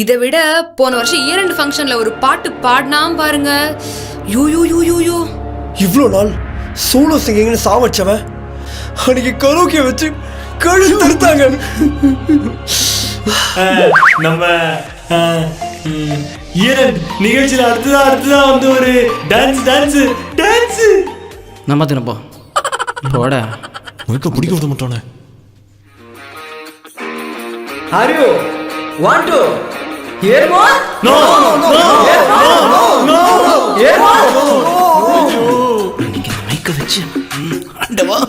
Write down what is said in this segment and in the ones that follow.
இதை விட போன வருஷம் இயர் ஃபங்க்ஷன்ல ஒரு பாட்டு பாடினாம் பாருங்க. You you you you you இவ்வளோ நாள் சோலோ சிங்கிங்னு சாவச்சவன் அன்னைக்கு கரோக்கிய வச்சு கழுத்தறுத்தாங்க. நம்ம நிகழ்ச்சியில் அடுத்ததா வந்து ஒரு டான்ஸ் நம்ம தினப்போ போட உனக்கு பிடிக்க விட மாட்டானே. Are you want to hear more? No. Hear more? இன்னைக்கு மைக்க வச்சு ஆண்டவா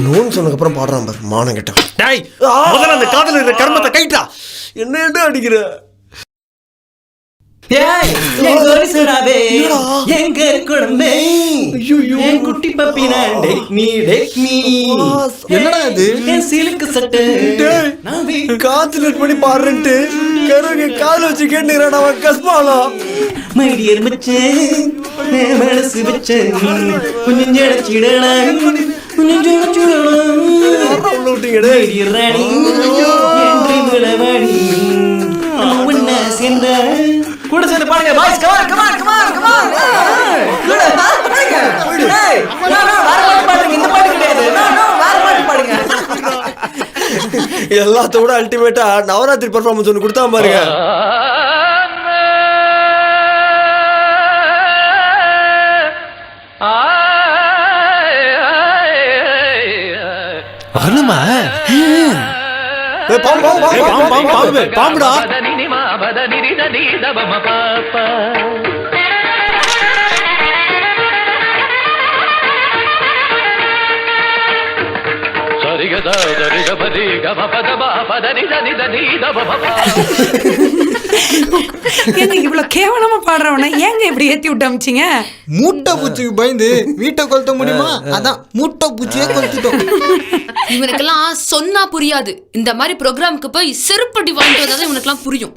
நோன்னு சொன்னதுக்கப்புறம் பாடுறான் பாரு மானம் கெட்டான். டேய் முதல்ல அந்த காதல இருக்கிற கர்மத்தை கைட்டா. என்ன அடிக்கிற? ஏய் எங்க ஒரிசடாவே எங்க குடம்பே என் குட்டி பப்பி நான் டேக் மீ என்னடா இது? என் சிலுக்கு சட்டை நான் கான்சன்ட்ரேட் பண்ணி பாடுறேன்ட்டு கரோக்கிய காதுல வச்சு கேட்டுக்கிறான் அவன் கஸ்மாலா. மை டியர் மச்சே மனசு வச்சே கொஞ்சம் ஜடச்சிடலாம் கொஞ்சம் ஜடச்சிடலாம் விட்டீங்கடே. மை டியர் ராணி என் ட்ரீம்ல வாடி உன்னை சேர்ந்த கூட சேர்ந்து பாடுங்க பாய்ஸ் கம் ஆன் கூட பாடுங்க ஏய் வேற பாட்டு பாடுங்க இந்த பாட்டு கிடையாது வேற பாட்டு பாடுங்க. எல்லாத்த விட அல்டிமேட்டா நவராத்திரி பெர்ஃபார்மன்ஸ் ஒன்று கொடுத்தா பாருங்க. அருமா பாம்புடா. ஏங்க இவ்வளவு கேவலமா பாடுறவன ஏங்க இப்படி ஏத்தி விட்டு அமிச்சிங்க? மூட்டை பூச்சிக்கு பயந்து வீட்டை கொளுத்த முடியுமா? அதான் மூட்டை பூச்சியே கொளுத்திட்டோம். இவனுக்கெல்லாம் சொன்னா புரியாது. இந்த மாதிரி ப்ரோக்ராமுக்கு போய் செருப்படி வாங்கிட்டு வந்தாதான் இவனுக்கெல்லாம் புரியும்.